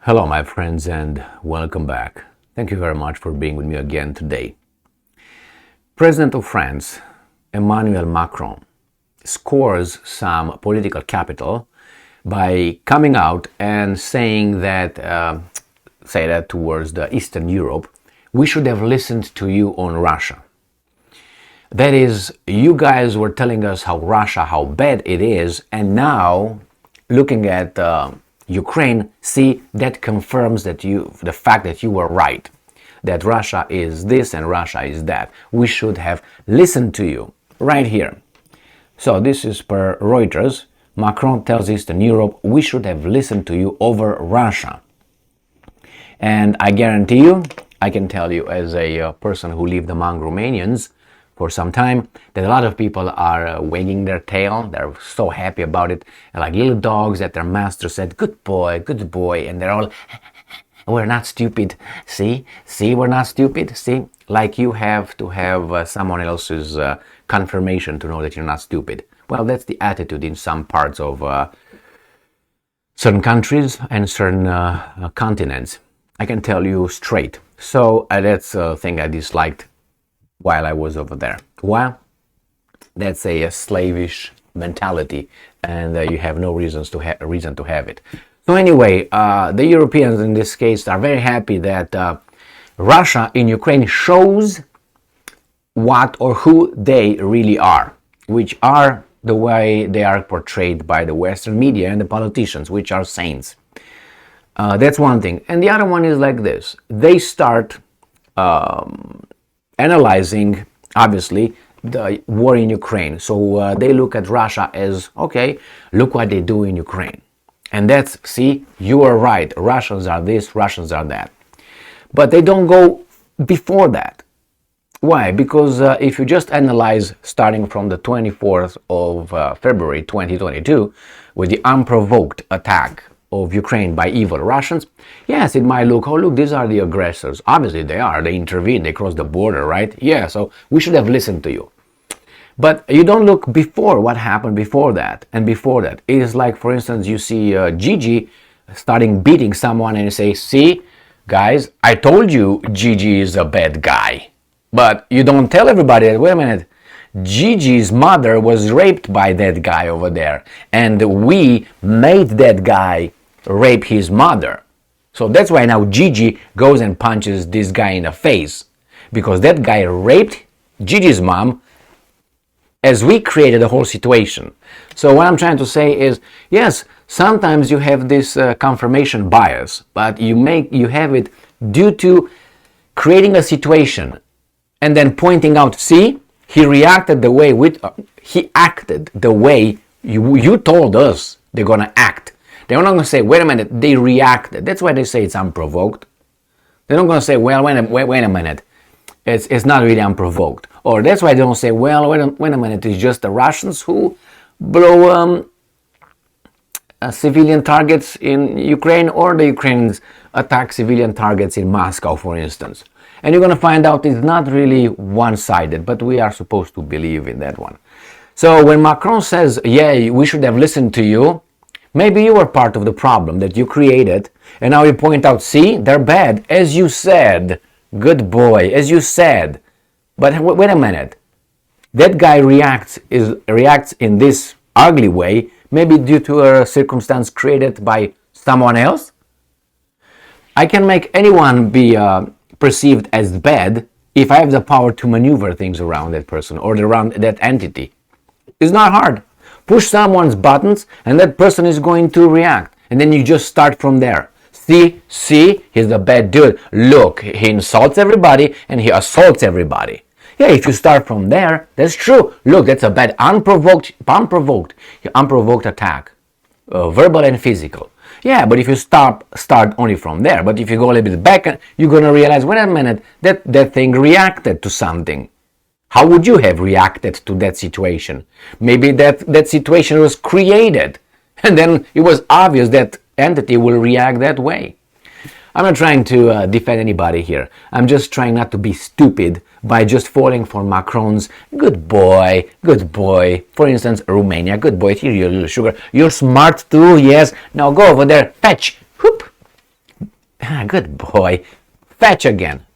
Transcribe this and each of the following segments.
Hello, my friends, and welcome back. Thank you very much for being with me again today. President of France, Emmanuel Macron, scores some political capital by coming out and saying that, towards the Eastern Europe, we should have listened to you on Russia. That is, you guys were telling us how bad it is, and now looking at Ukraine, see, that confirms that the fact that you were right, that Russia is this and Russia is that. We should have listened to you right here. So this is per Reuters. Macron tells Eastern Europe, we should have listened to you over Russia. And I guarantee you, I can tell you as a person who lived among Romanians for some time, that a lot of people are wagging their tail. They're so happy about it, like little dogs that their master said, good boy, and they're all, we're not stupid. See, we're not stupid. See, like you have to have someone else's confirmation to know that you're not stupid. Well, that's the attitude in some parts of certain countries and certain continents. I can tell you straight. So that's a thing I disliked while I was over there. Well, that's a slavish mentality, and you have no reason to have it. So anyway, the Europeans in this case are very happy that Russia in Ukraine shows what or who they really are, which are the way they are portrayed by the Western media and the politicians, which are saints. That's one thing. And the other one is like this. They start analyzing, obviously, the war in Ukraine. So they look at Russia as, okay, look what they do in Ukraine. And that's, see, you are right. Russians are this, Russians are that. But they don't go before that. Why? Because if you just analyze starting from the 24th of February 2022 with the unprovoked attack of Ukraine by evil Russians, yes, it might look, oh look, these are the aggressors. Obviously they are. They intervened, they crossed the border, right? Yeah, so we should have listened to you. But you don't look before what happened before that and before that. It is like, for instance, you see Gigi starting beating someone and you say, see, guys, I told you Gigi is a bad guy. But you don't tell everybody that, wait a minute, Gigi's mother was raped by that guy over there. And we made that guy rape his mother. So that's why now Gigi goes and punches this guy in the face. Because that guy raped Gigi's mom as we created the whole situation. So what I'm trying to say is, yes, sometimes you have this confirmation bias, but you have it due to creating a situation and then pointing out, see, he reacted the way he acted the way you told us they're gonna act. They're not gonna say, wait a minute, they reacted. That's why they say it's unprovoked. They're not gonna say, well, wait a minute, it's not really unprovoked. Or that's why they don't say, well, wait a minute, it's just the Russians who blow civilian targets in Ukraine, or the Ukrainians attack civilian targets in Moscow, for instance. And you're going to find out it's not really one-sided, but we are supposed to believe in that one. So when Macron says, yeah, we should have listened to you, maybe you were part of the problem that you created, and now you point out, see, they're bad, as you said, good boy, as you said. But wait a minute, that guy reacts in this ugly way, maybe due to a circumstance created by someone else? I can make anyone be perceived as bad if I have the power to maneuver things around that person or around that entity. It's not hard. Push someone's buttons and that person is going to react. And then you just start from there. See, he's a bad dude. Look, he insults everybody and he assaults everybody. Yeah, if you start from there, that's true. Look, that's a bad unprovoked attack, verbal and physical. Yeah, but if you start only from there, but if you go a little bit back, you're going to realize, wait a minute, that thing reacted to something. How would you have reacted to that situation? Maybe that situation was created, and then it was obvious that entity will react that way. I'm not trying to defend anybody here. I'm just trying not to be stupid by just falling for Macron's good boy. For instance, Romania, good boy, here you little sugar. You're smart too, yes. Now go over there, fetch, whoop. Good boy. Fetch again.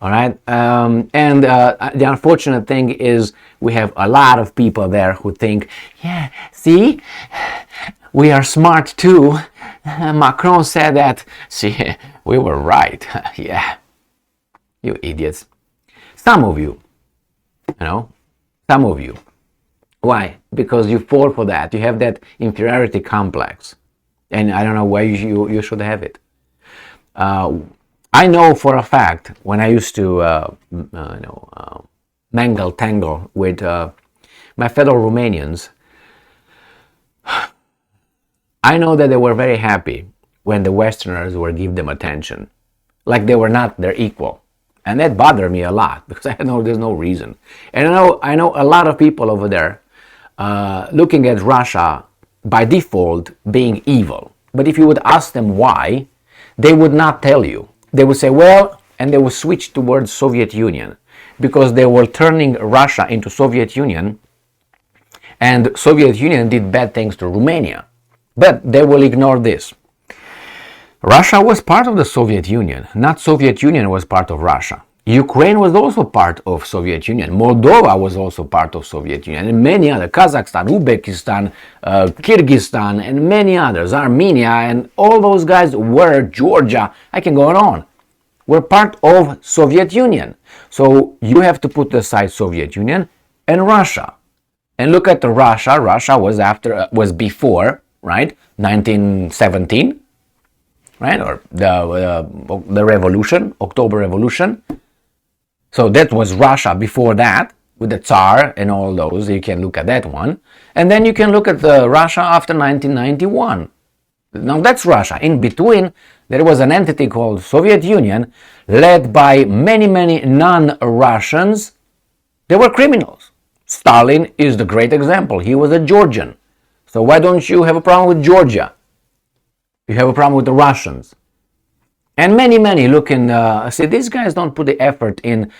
All right. The unfortunate thing is we have a lot of people there who think, yeah, see, we are smart too. Macron said that. See, we were right. Yeah. You idiots. Some of you, some of you. Why? Because you fall for that. You have that inferiority complex. And I don't know why you should have it. I know for a fact when I used to tangle with my fellow Romanians, I know that they were very happy when the Westerners were giving them attention, like they were not their equal. And that bothered me a lot because I know there's no reason. And I know a lot of people over there looking at Russia by default being evil. But if you would ask them why, they would not tell you. They would say, well, and they would switch towards Soviet Union because they were turning Russia into Soviet Union, and Soviet Union did bad things to Romania. But they will ignore this. Russia was part of the Soviet Union, not Soviet Union was part of Russia. Ukraine was also part of Soviet Union. Moldova was also part of Soviet Union, and many other, Kazakhstan, Uzbekistan, Kyrgyzstan, and many others, Armenia, and all those guys were, Georgia, I can go on, were part of Soviet Union. So you have to put aside Soviet Union and Russia. And look at Russia. Russia was before, right, 1917, right, or the revolution, October Revolution. So that was Russia before that, with the Tsar and all those. You can look at that one. And then you can look at Russia after 1991. Now that's Russia. In between, there was an entity called Soviet Union, led by many, many non-Russians. They were criminals. Stalin is the great example. He was a Georgian. So why don't you have a problem with Georgia? You have a problem with the Russians. And many look in, see, these guys don't put the effort in,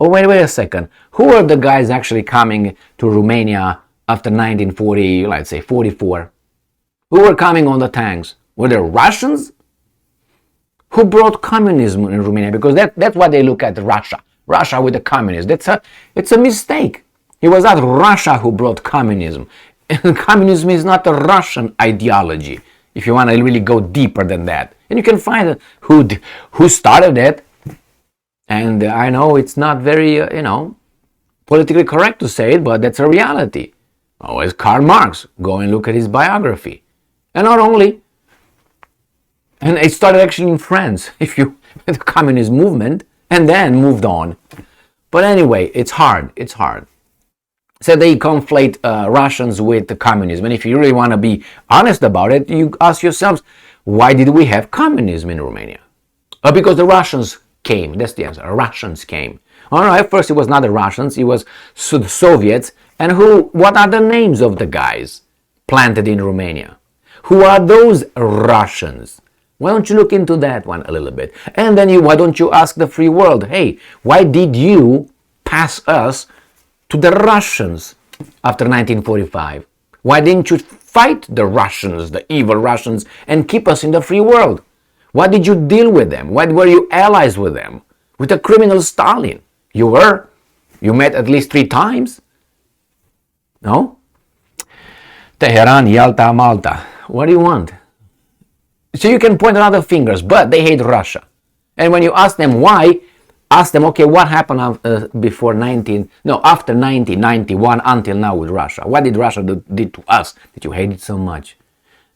wait a second. Who are the guys actually coming to Romania after 1940, let's say 44? Who were coming on the tanks? Were they Russians? Who brought communism in Romania? Because that's what they look at Russia. Russia with the communists. It's a mistake. It was not Russia who brought communism. Communism is not a Russian ideology, if you want to really go deeper than that. And you can find who started it. And I know it's not very, politically correct to say it, but that's a reality. Oh, it's Karl Marx. Go and look at his biography. And not only, and it started actually in France, the communist movement, and then moved on. But anyway, it's hard. So they conflate Russians with the communism. And if you really want to be honest about it, you ask yourselves, why did we have communism in Romania? Because the Russians came. That's the answer. Russians came. All right, first it was not the Russians, it was the Soviets. And what are the names of the guys planted in Romania? Who are those Russians? Why don't you look into that one a little bit? And then why don't you ask the free world, hey, why did you pass us to the Russians after 1945? Why didn't you fight the Russians, the evil Russians, and keep us in the free world? Why did you deal with them? Why were you allies with them? With the criminal Stalin? You were. You met at least 3 times. No? Tehran, Yalta, Malta. What do you want? So you can point other fingers, but they hate Russia. And when you ask them why, ask them, okay, what happened after 1991 until now with Russia? What did Russia did to us that you hate it so much?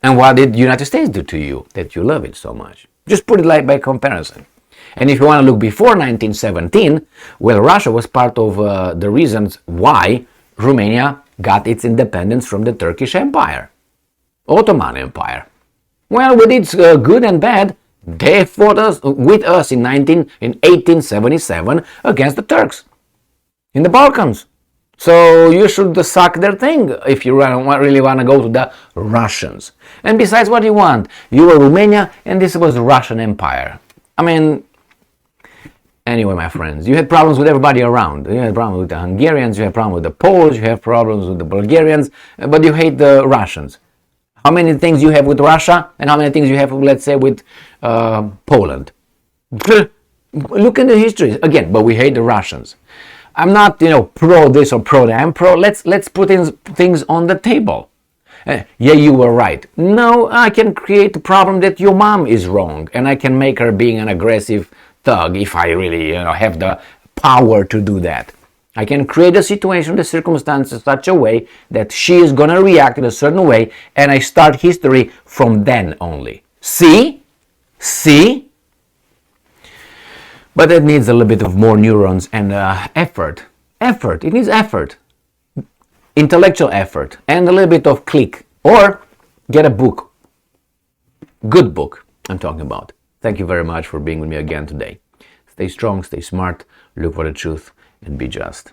And what did the United States do to you that you love it so much? Just put it like by comparison. And if you want to look before 1917, well, Russia was part of the reasons why Romania got its independence from the Turkish Empire, Ottoman Empire. Well, with its good and bad, they fought with us in 1877 against the Turks in the Balkans. So you should suck their thing if you really want to go to the Russians. And besides, what do you want? You were Romania and this was the Russian Empire. I mean, anyway, my friends, you had problems with everybody around. You had problems with the Hungarians, you had problems with the Poles, you have problems with the Bulgarians, but you hate the Russians. How many things you have with Russia and how many things you have, let's say, with Poland? Look in the history again, but we hate the Russians. I'm not, pro this or pro that. I'm pro. Let's put in things on the table. Yeah, you were right. No, I can create the problem that your mom is wrong, and I can make her being an aggressive thug if I really, have the power to do that. I can create a situation, the circumstances in such a way that she is gonna react in a certain way, and I start history from then only. See? But it needs a little bit of more neurons and effort. It needs effort. Intellectual effort and a little bit of click. Or get a book. Good book, I'm talking about. Thank you very much for being with me again today. Stay strong, stay smart, look for the truth, and be just.